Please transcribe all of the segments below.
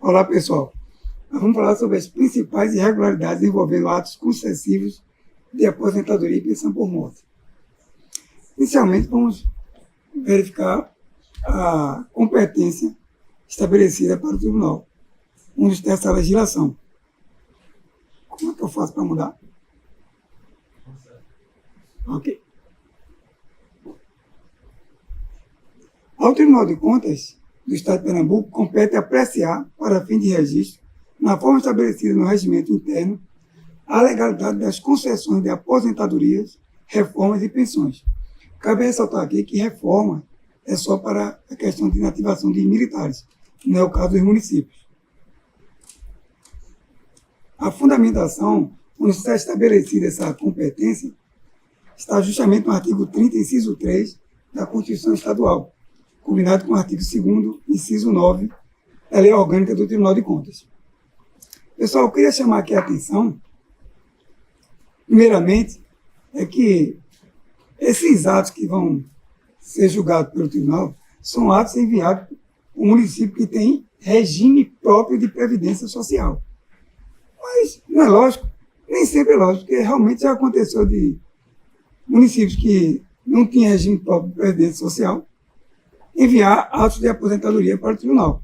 Olá, pessoal. Nós vamos falar sobre as principais irregularidades envolvendo atos concessivos de aposentadoria e pensão por morte. Inicialmente, vamos verificar a competência estabelecida para o tribunal, onde está essa legislação. Como é que eu faço para mudar? Ok. Ao Tribunal de Contas do Estado de Pernambuco compete apreciar, para fim de registro, na forma estabelecida no regimento interno, a legalidade das concessões de aposentadorias, reformas e pensões. Cabe ressaltar aqui que reforma é só para a questão de inativação de militares, não é o caso dos municípios. A fundamentação, onde está estabelecida essa competência, está justamente no artigo 30, inciso 3 da Constituição Estadual, combinado com o artigo 2º, inciso 9, da Lei Orgânica do Tribunal de Contas. Pessoal, eu queria chamar aqui a atenção, primeiramente, é que esses atos que vão ser julgados pelo tribunal são atos enviados para o município que tem regime próprio de previdência social. Mas não é lógico, nem sempre é lógico, porque realmente já aconteceu de municípios que não tinham regime próprio de previdência social enviar atos de aposentadoria para o tribunal.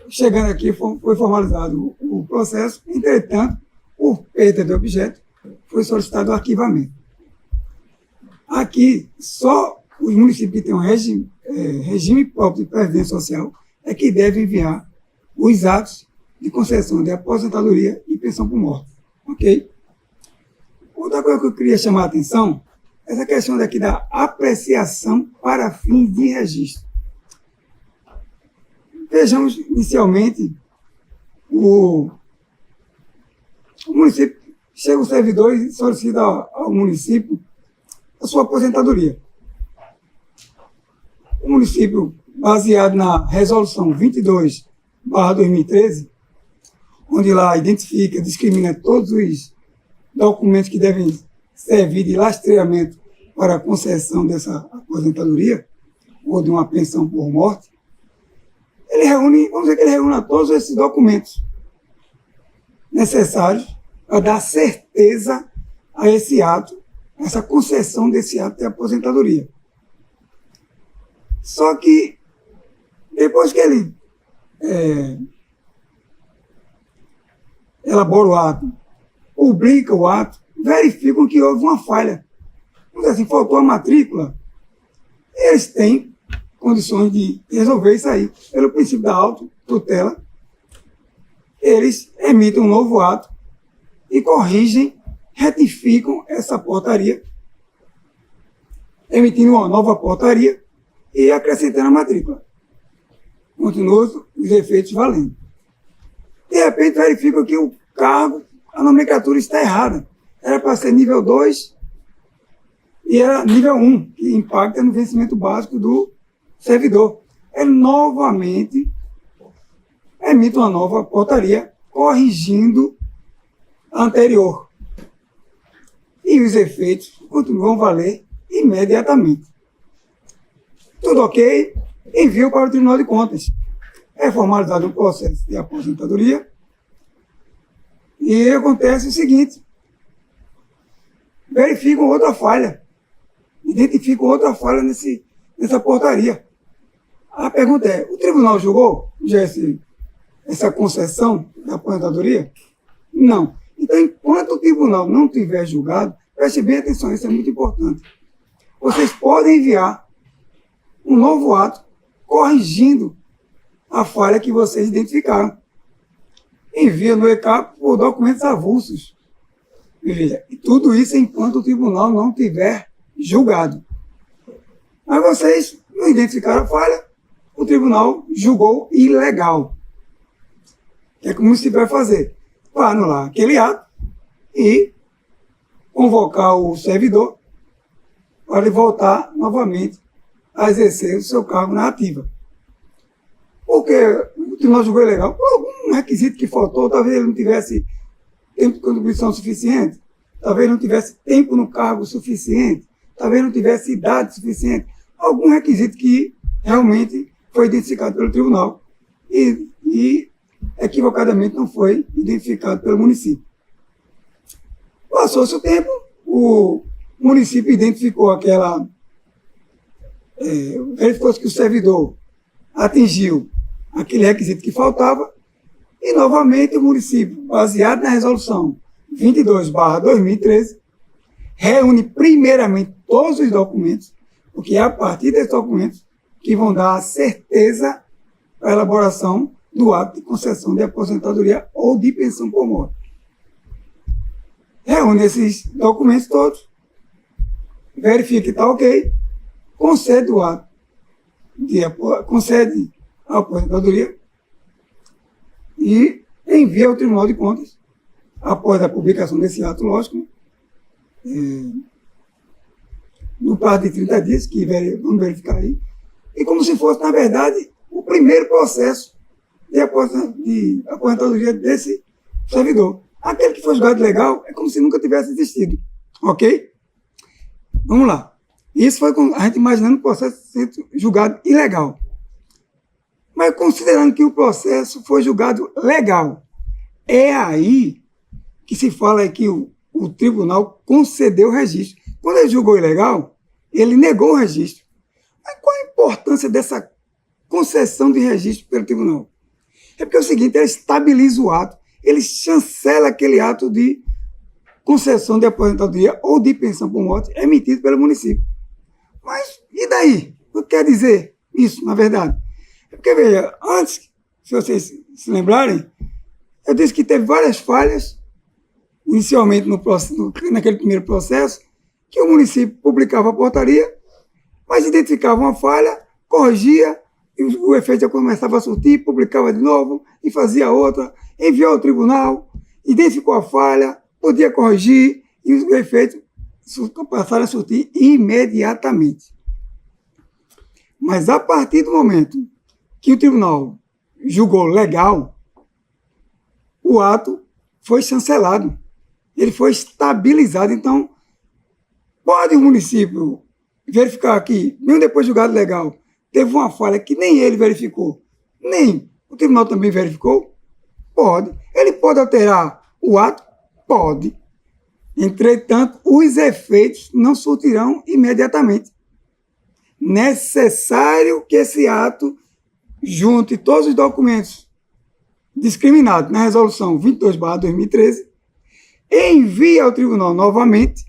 Chegando aqui, foi formalizado o processo, entretanto, por perda de objeto, foi solicitado o arquivamento. Aqui, só os municípios que têm um regime próprio de previdência social é que devem enviar os atos de concessão de aposentadoria e pensão por morte. Ok? Outra coisa que eu queria chamar a atenção é essa questão daqui da apreciação para fins de registro. Vejamos inicialmente o município, chega o servidor e solicita ao município a sua aposentadoria. O município, baseado na resolução 22/2013, onde lá identifica, discrimina todos os documentos que devem servir de lastreamento para a concessão dessa aposentadoria ou de uma pensão por morte, ele reúne, vamos dizer que ele reúne todos esses documentos necessários para dar certeza a esse ato, essa concessão desse ato de aposentadoria. Só que, depois que ele elabora o ato, publica o ato, verificam que houve uma falha. Vamos dizer assim, faltou a matrícula. Eles têm condições de resolver isso aí. Pelo princípio da autotutela, eles emitem um novo ato e corrigem, retificam essa portaria, emitindo uma nova portaria e acrescentando a matrícula. Continuam os efeitos valendo. De repente, verificam que o cargo, a nomenclatura está errada. Era para ser nível 2 e era nível 1, que impacta no vencimento básico do servidor. Ele novamente emite uma nova portaria corrigindo a anterior. E os efeitos continuam a valer imediatamente. Tudo ok? Envio para o Tribunal de Contas. É formalizado um processo de aposentadoria e acontece o seguinte: verificam outra falha, identificam outra falha nessa portaria. A pergunta é, o tribunal julgou já essa concessão da aposentadoria? Não. Então, enquanto o tribunal não tiver julgado, preste bem atenção, isso é muito importante. Vocês podem enviar um novo ato corrigindo a falha que vocês identificaram. Envia no ECAP por documentos avulsos. Veja, e tudo isso enquanto o tribunal não tiver julgado. Mas vocês não identificaram a falha, o tribunal julgou ilegal. Que é como se vai fazer? Vai anular aquele ato e convocar o servidor para ele voltar novamente a exercer o seu cargo na ativa. Porque o tribunal julgou ilegal por algum requisito que faltou, talvez ele não tivesse tempo de contribuição suficiente, talvez não tivesse tempo no cargo suficiente, talvez não tivesse idade suficiente, algum requisito que realmente foi identificado pelo tribunal e e equivocadamente não foi identificado pelo município. Passou-se o tempo, o município identificou verificou que o servidor atingiu aquele requisito que faltava, e novamente o município, baseado na resolução 22/2013, reúne primeiramente todos os documentos, porque é a partir desses documentos que vão dar a certeza para a elaboração do ato de concessão de aposentadoria ou de pensão por morte. Reúne esses documentos todos, verifica que está ok, concede o ato, concede a aposentadoria e envia ao Tribunal de Contas, após a publicação desse ato, lógico, no prazo de 30 dias, que vamos verificar aí, e como se fosse, na verdade, o primeiro processo de aposentadoria desse servidor. Aquele que foi julgado legal é como se nunca tivesse existido, ok? Vamos lá. Isso foi a gente imaginando o processo sendo julgado ilegal. Mas considerando que o processo foi julgado legal, é aí que se fala que o tribunal concedeu o registro. Quando ele julgou ilegal, ele negou o registro. Mas qual a importância dessa concessão de registro pelo tribunal? É porque é o seguinte, ele estabiliza o ato, ele chancela aquele ato de concessão de aposentadoria ou de pensão por morte emitido pelo município. Mas e daí? O que quer dizer isso, na verdade? É porque, veja, antes, se vocês se lembrarem, eu disse que teve várias falhas, inicialmente naquele primeiro processo, que o município publicava a portaria, mas identificava uma falha, corrigia, e o efeito já começava a surtir, publicava de novo, e fazia outra, enviou ao tribunal, identificou a falha, podia corrigir, e os efeitos passaram a surtir imediatamente. Mas a partir do momento que o tribunal julgou legal, o ato foi chancelado, ele foi estabilizado. Então, pode o município verificar que, mesmo depois de julgado legal, teve uma falha que nem ele verificou, nem o tribunal também verificou? Pode. Ele pode alterar o ato? Pode. Entretanto, os efeitos não surtirão imediatamente. Necessário que esse ato junte todos os documentos discriminados na resolução 22/2013, envie ao tribunal novamente,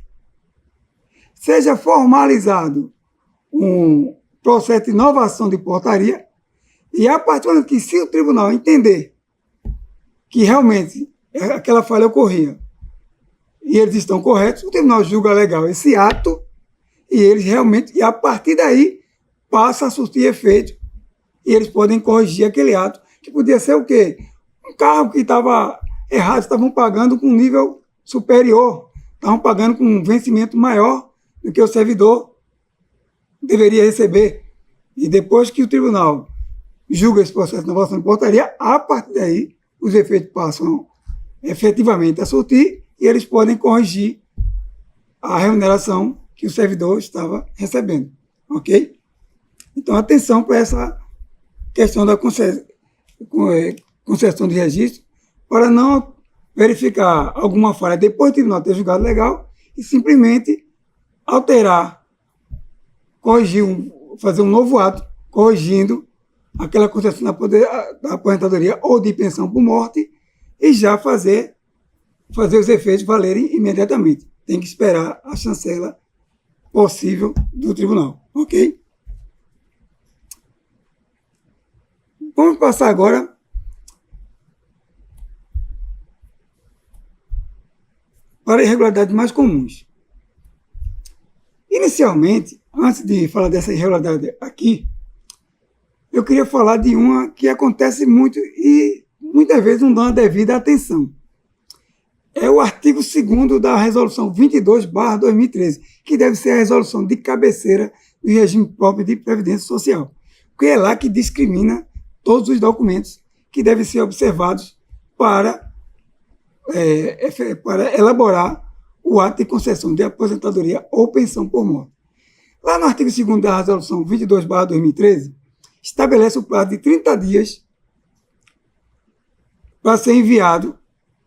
seja formalizado um processo de inovação de portaria, e a partir do momento que, se o tribunal entender que realmente aquela falha ocorria e eles estão corretos, o tribunal julga legal esse ato e eles realmente, e a partir daí passa a surtir efeito e eles podem corrigir aquele ato, que podia ser o quê? Um carro que estava errado, estavam pagando com um nível superior, estavam pagando com um vencimento maior do que o servidor deveria receber. E depois que o tribunal julga esse processo de inovação de portaria, a partir daí os efeitos passam efetivamente a surtir e eles podem corrigir a remuneração que o servidor estava recebendo, ok? Então, atenção para essa questão da concessão de registro, para não verificar alguma falha depois do tribunal ter julgado legal e simplesmente alterar, corrigir, fazer um novo ato, corrigindo aquela concessão da aposentadoria ou de pensão por morte e já fazer os efeitos valerem imediatamente. Tem que esperar a chancela possível do tribunal, ok? Vamos passar agora para irregularidades mais comuns. Inicialmente, antes de falar dessa irregularidade aqui, eu queria falar de uma que acontece muito e muitas vezes não dá a devida atenção. É o artigo 2º da resolução 22/2013, que deve ser a resolução de cabeceira do regime próprio de previdência social, porque é lá que discrimina todos os documentos que devem ser observados para elaborar o ato de concessão de aposentadoria ou pensão por morte. Lá no artigo 2º da resolução 22/2013, estabelece o prazo de 30 dias para ser enviado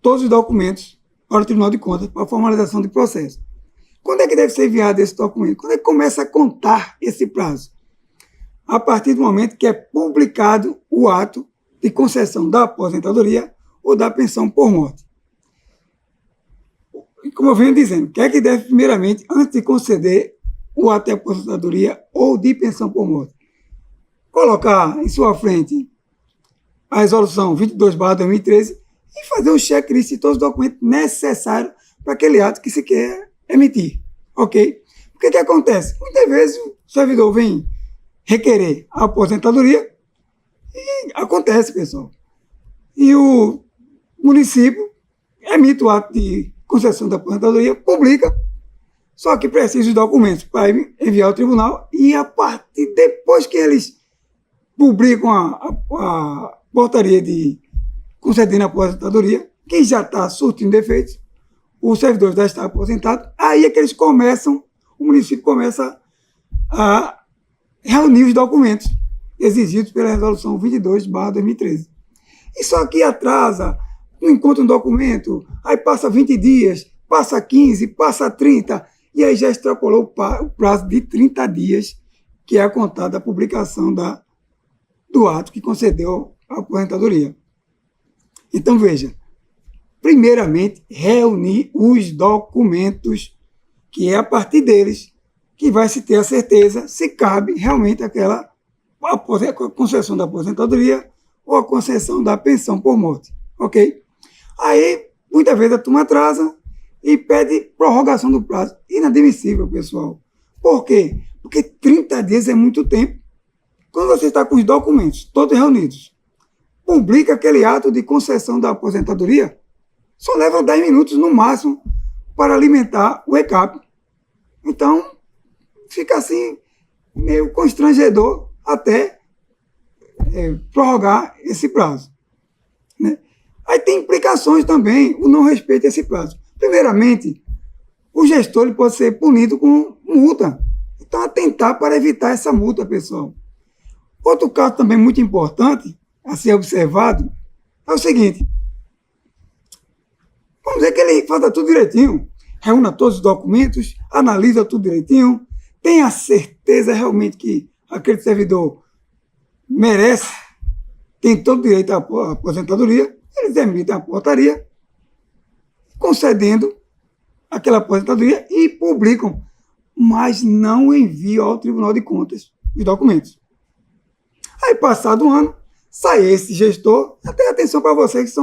todos os documentos para o Tribunal de Contas para a formalização de processo. Quando é que deve ser enviado esse documento? Quando é que começa a contar esse prazo? A partir do momento que é publicado o ato de concessão da aposentadoria ou da pensão por morte. Como eu venho dizendo, o que é que deve, primeiramente, antes de conceder o ato de aposentadoria ou de pensão por morte? Colocar em sua frente a resolução 22/2013 e fazer um checklist de todos os documentos necessários para aquele ato que se quer emitir, ok? O que acontece? Muitas vezes o servidor vem requerer a aposentadoria e acontece, pessoal. E o município emite o ato de concessão da aposentadoria, publica, só que precisa os documentos para enviar ao tribunal e a partir depois que eles publicam a portaria de concedendo a aposentadoria, que já está surtindo defeitos, o servidor já está aposentado, aí é que eles começam, o município começa a reunir os documentos exigidos pela resolução 22/2013. Isso aqui atrasa, não encontra um documento, aí passa 20 dias, passa 15, passa 30, e aí já extrapolou o prazo de 30 dias, que é a contada da publicação do ato que concedeu a aposentadoria. Então, veja, primeiramente, reunir os documentos, que é a partir deles que vai se ter a certeza se cabe realmente aquela concessão da aposentadoria ou a concessão da pensão por morte, ok? Aí, muitas vezes a turma atrasa e pede prorrogação do prazo. Inadmissível, pessoal. Por quê? Porque 30 dias é muito tempo. Quando você está com os documentos todos reunidos, publica aquele ato de concessão da aposentadoria, só leva 10 minutos no máximo para alimentar o ECAP. Então, fica assim, meio constrangedor até prorrogar esse prazo, né? Aí tem implicações também o não respeito a esse prazo. Primeiramente, o gestor ele pode ser punido com multa. Então, atentar para evitar essa multa, pessoal. Outro caso também muito importante a ser observado é o seguinte. Vamos dizer que ele faça tudo direitinho, reúna todos os documentos, analisa tudo direitinho, tenha certeza realmente que aquele servidor merece, tem todo o direito à aposentadoria, eles emitem a portaria concedendo aquela aposentadoria e publicam, mas não enviam ao Tribunal de Contas os documentos. Aí, passado um ano, sai esse gestor, até atenção para vocês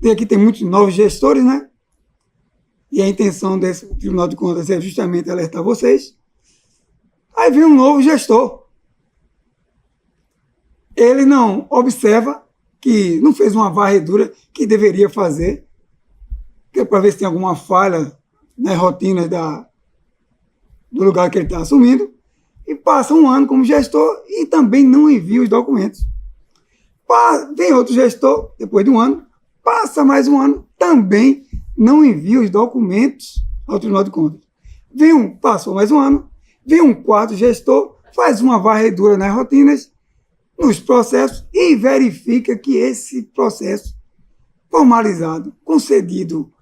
que aqui tem muitos novos gestores, né? E a intenção desse Tribunal de Contas é justamente alertar vocês. Aí vem um novo gestor. Ele não observa que não fez uma varredura que deveria fazer, que é para ver se tem alguma falha nas rotinas do lugar que ele está assumindo, e passa um ano como gestor e também não envia os documentos. Vem outro gestor, depois de um ano, passa mais um ano, também não envia os documentos ao Tribunal de Contas. Passou mais um ano, vem um quarto gestor, faz uma varredura nas rotinas, nos processos e verifica que esse processo formalizado, concedido,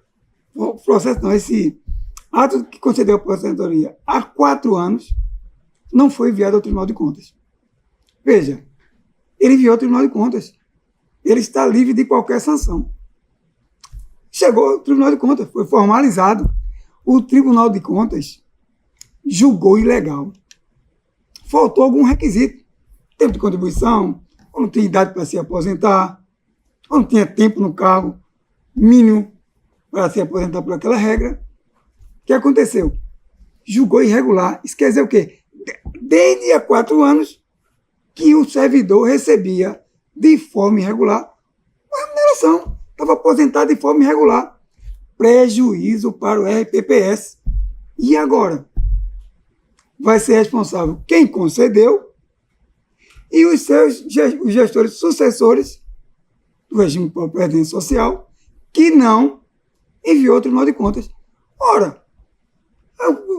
esse ato que concedeu a aposentadoria há 4 anos, não foi enviado ao Tribunal de Contas. Veja, ele enviou ao Tribunal de Contas. Ele está livre de qualquer sanção. Chegou ao Tribunal de Contas, foi formalizado. O Tribunal de Contas julgou ilegal. Faltou algum requisito. Tempo de contribuição, ou não tinha idade para se aposentar, ou não tinha tempo no cargo mínimo para se aposentar por aquela regra. O que aconteceu? Julgou irregular. Isso quer dizer o quê? Desde há 4 anos que o servidor recebia de forma irregular uma remuneração. Estava aposentado de forma irregular. Prejuízo para o RPPS. E agora? Vai ser responsável quem concedeu e os gestores sucessores do regime de previdência social que não enviou ao Tribunal de Contas. Ora,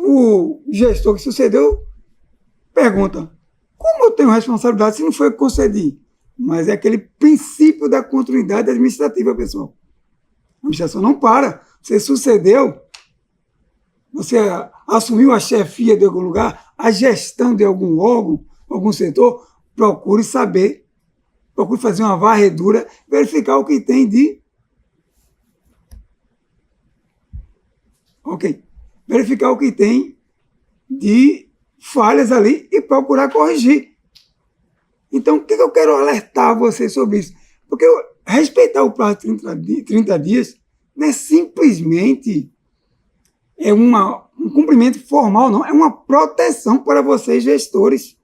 o gestor que sucedeu pergunta: como eu tenho responsabilidade se não foi eu que concedi? mas é aquele princípio da continuidade administrativa, pessoal. A administração não para. Você sucedeu, você assumiu a chefia de algum lugar, a gestão de algum órgão, algum setor, procure saber, procure fazer uma varredura, verificar o que tem de... Verificar o que tem de falhas ali e procurar corrigir. Então, o que eu quero alertar você sobre isso? Porque respeitar o prazo de 30 dias não é simplesmente um cumprimento formal, não. É uma proteção para vocês, gestores.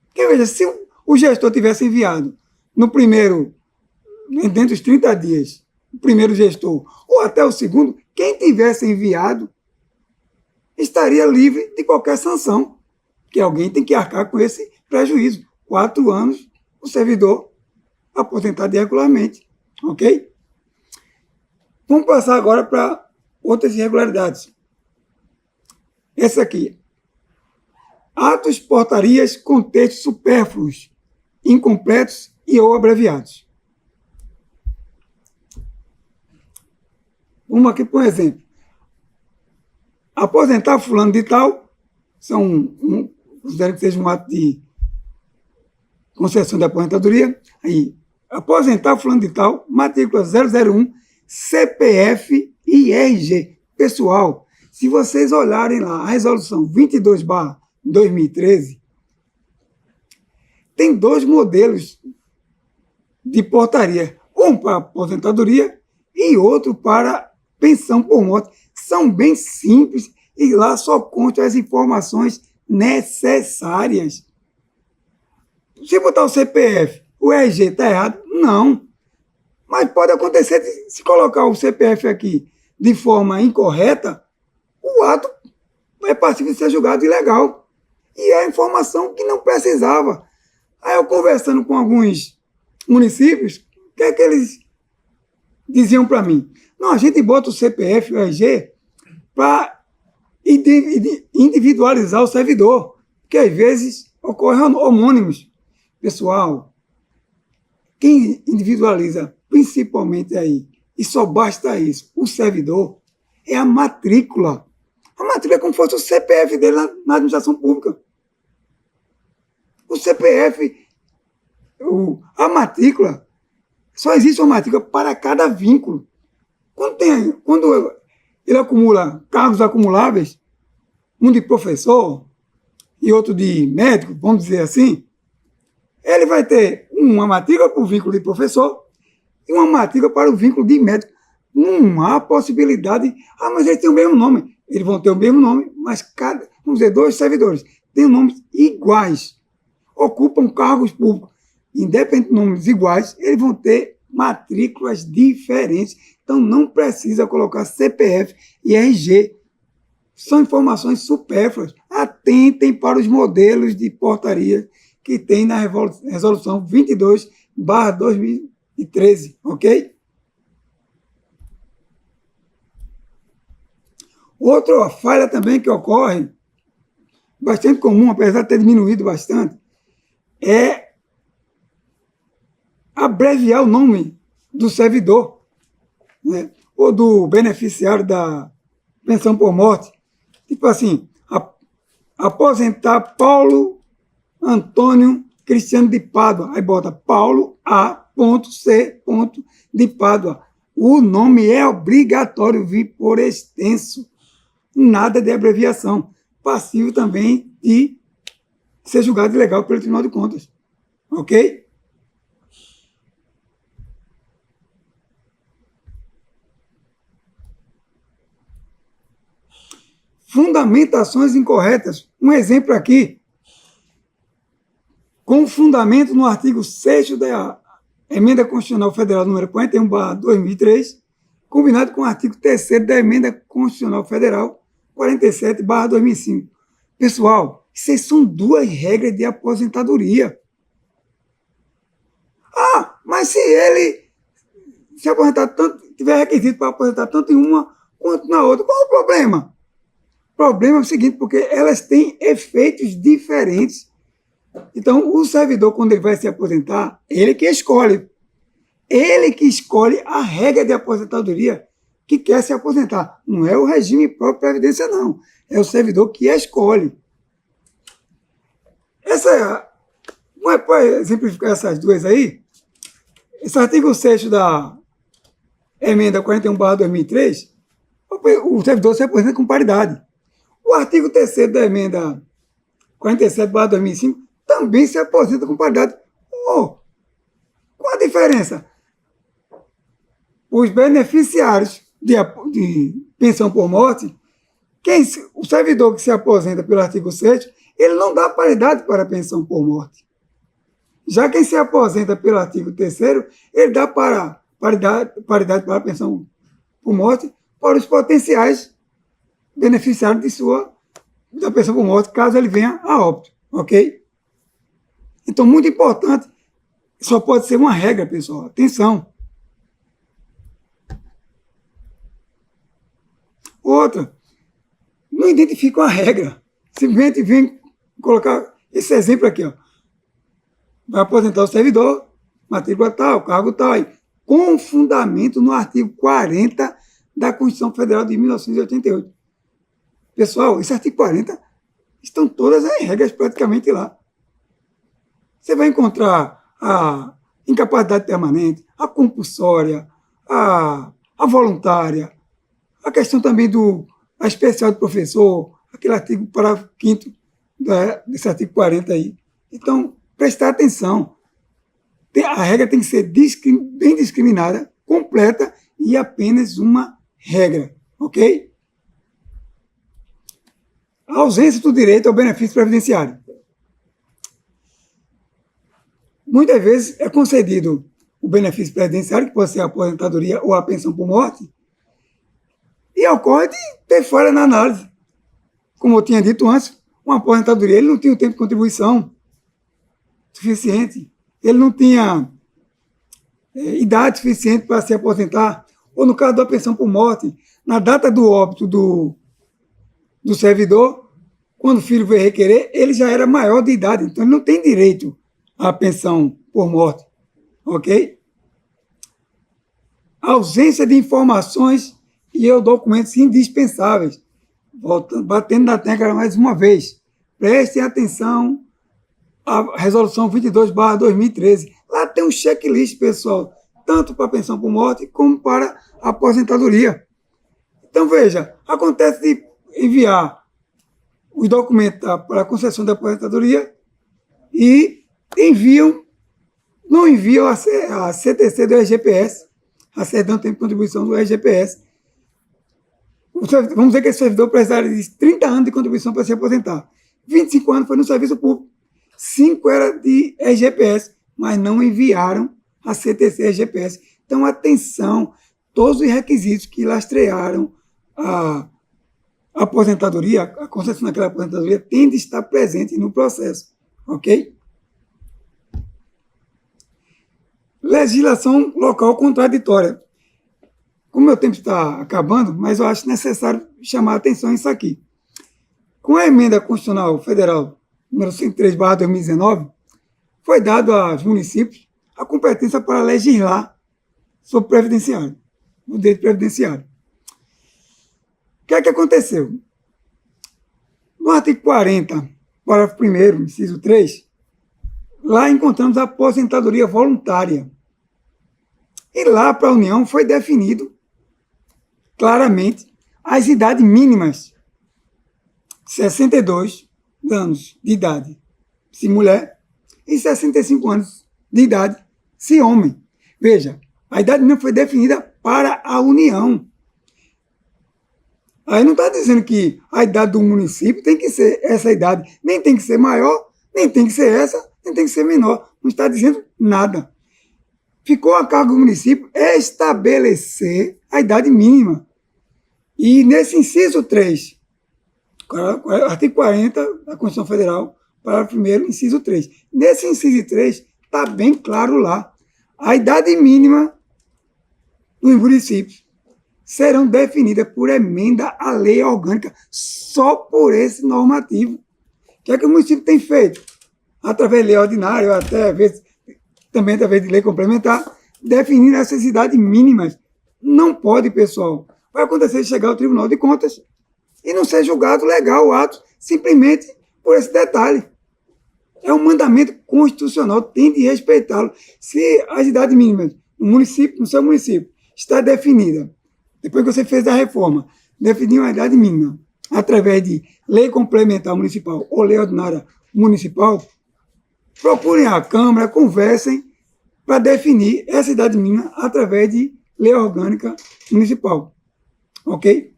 Porque, veja, se o gestor tivesse enviado dentro dos 30 dias, o primeiro gestor, ou até o segundo, quem tivesse enviado estaria livre de qualquer sanção, que alguém tem que arcar com esse prejuízo. 4 anos, o servidor aposentado irregularmente. Ok? Vamos passar agora para outras irregularidades. Essa aqui. Atos, portarias com textos supérfluos, incompletos e ou abreviados. Vamos aqui por exemplo. Aposentar fulano de tal, considero que seja um ato de concessão de aposentadoria. Aí, aposentar fulano de tal, matrícula 001, CPF e RG. Pessoal, se vocês olharem lá a resolução 22/2013, tem 2 modelos de portaria, um para aposentadoria e outro para pensão por morte. São bem simples e lá só constam as informações necessárias. Se botar o CPF, o RG está errado? Não. Mas pode acontecer se colocar o CPF aqui de forma incorreta, o ato é passível de ser julgado ilegal. E é a informação que não precisava. Aí eu conversando com alguns municípios, o que é que eles diziam para mim? Não, a gente bota o CPF e o RG para individualizar o servidor, porque às vezes ocorrem homônimos. Pessoal, quem individualiza principalmente aí, e só basta isso, o servidor, é a matrícula. A matrícula é como se fosse o CPF dele na administração pública. O CPF, a matrícula, só existe uma matrícula para cada vínculo. Quando ele acumula cargos acumuláveis, um de professor e outro de médico, vamos dizer assim, ele vai ter uma matrícula para o vínculo de professor e uma matrícula para o vínculo de médico. Não há possibilidade, mas eles têm o mesmo nome. Eles vão ter o mesmo nome, mas vamos dizer, 2 servidores têm nomes iguais, ocupam cargos públicos, independente de nomes iguais, eles vão ter matrículas diferentes. Então, não precisa colocar CPF e RG. São informações supérfluas. Atentem para os modelos de portaria que tem na resolução 22/2013, ok? Outra falha também que ocorre, bastante comum, apesar de ter diminuído bastante, é abreviar o nome do servidor, né? Ou do beneficiário da pensão por morte. Tipo assim, aposentar Paulo Antônio Cristiano de Pádua. Aí bota Paulo A.C. de Pádua. O nome é obrigatório vir por extenso. Nada de abreviação. Passivo também de ser julgado ilegal pelo Tribunal de Contas. Ok? Fundamentações incorretas. Um exemplo aqui. Com fundamento no artigo 6º da Emenda Constitucional Federal número 41/2003, combinado com o artigo 3º da Emenda Constitucional Federal 47/2005. Pessoal, essas são 2 regras de aposentadoria. Mas se ele se aposentar tiver requisito para aposentar tanto em uma quanto na outra, qual o problema? O problema é o seguinte, porque elas têm efeitos diferentes. Então, o servidor, quando ele vai se aposentar, ele que escolhe. Ele que escolhe a regra de aposentadoria que quer se aposentar. Não é o regime próprio Previdência, não. É o servidor que escolhe. Para exemplificar essas duas aí, esse artigo 6º da emenda 41/2003, o servidor se aposenta com paridade. O artigo 3º da emenda 47/2005 também se aposenta com paridade. Qual a diferença? Os beneficiários de pensão por morte, o servidor que se aposenta pelo artigo 6º, ele não dá paridade para a pensão por morte. Já quem se aposenta pelo artigo 3º, ele dá paridade para a pensão por morte para os potenciais beneficiários da pensão por morte, caso ele venha a óbito, ok? Então, muito importante, só pode ser uma regra, pessoal. Atenção. Outra, não identifica uma regra. Simplesmente vem colocar esse exemplo aqui, ó. Vai aposentar o servidor, matrícula tal, cargo tal, aí, com fundamento no artigo 40 da Constituição Federal de 1988. Pessoal, esse artigo 40 estão todas as regras praticamente lá. Você vai encontrar a incapacidade permanente, a compulsória, a voluntária, a questão também a especial do professor, aquele artigo parágrafo 5º desse artigo 40 aí. Então, prestar atenção. A regra tem que ser bem discriminada, completa e apenas uma regra, ok? A ausência do direito ao benefício previdenciário. Muitas vezes é concedido o benefício previdenciário, que pode ser a aposentadoria ou a pensão por morte, e ocorre de ter falha na análise. Como eu tinha dito antes, uma aposentadoria, ele não tinha o tempo de contribuição suficiente, ele não tinha idade suficiente para se aposentar, ou no caso da pensão por morte, na data do óbito do servidor, quando o filho veio requerer, ele já era maior de idade, então ele não tem direito à pensão por morte, ok? A ausência de informações e documentos indispensáveis. Batendo na tecla mais uma vez. Prestem atenção à resolução 22/2013. Lá tem um checklist, pessoal, tanto para a pensão por morte como para a aposentadoria. Então, veja, acontece de enviar os documentos para a concessão da aposentadoria e não enviam a CTC do RGPS, a certidão de tempo de contribuição do RGPS. Vamos dizer que esse servidor precisaria de 30 anos de contribuição para se aposentar. 25 anos foi no serviço público. 5 era de RGPS, mas não enviaram a CTC RGPS. Então, atenção, todos os requisitos que lastrearam a aposentadoria, a concessão daquela aposentadoria, tem de estar presente no processo, ok? Legislação local contraditória. Como meu tempo está acabando, mas eu acho necessário chamar a atenção nisso aqui. Com a emenda constitucional federal número 103/2019, foi dado aos municípios a competência para legislar sobre previdenciário, o direito previdenciário. O que é que aconteceu? No artigo 40, parágrafo 1º, inciso 3, lá encontramos a aposentadoria voluntária. E lá para a União foi definido claramente as idades mínimas. 62 anos de idade, se mulher, e 65 anos de idade, se homem. Veja, a idade mínima foi definida para a União. Aí não está dizendo que a idade do município tem que ser essa idade, nem tem que ser maior, nem tem que ser essa, nem tem que ser menor. Não está dizendo nada. Ficou a cargo do município estabelecer a idade mínima. E nesse inciso 3, artigo 40 da Constituição Federal, parágrafo 1º, inciso 3. Nesse inciso 3, está bem claro lá. A idade mínima dos municípios serão definidas por emenda à lei orgânica, só por esse normativo. O que é que o município tem feito? através de lei ordinária, ou até, às vezes, também através de lei complementar, definir essas idades mínimas. Não pode, pessoal. Vai acontecer de chegar ao Tribunal de Contas e não ser julgado legal o ato, simplesmente por esse detalhe. É um mandamento constitucional, tem de respeitá-lo. Se as idades mínimas no município, no seu município, está definida, depois que você fez a reforma, definiu a idade mínima através de lei complementar municipal ou lei ordinária municipal, procurem a Câmara, conversem para definir essa idade mínima através de lei orgânica municipal. Ok?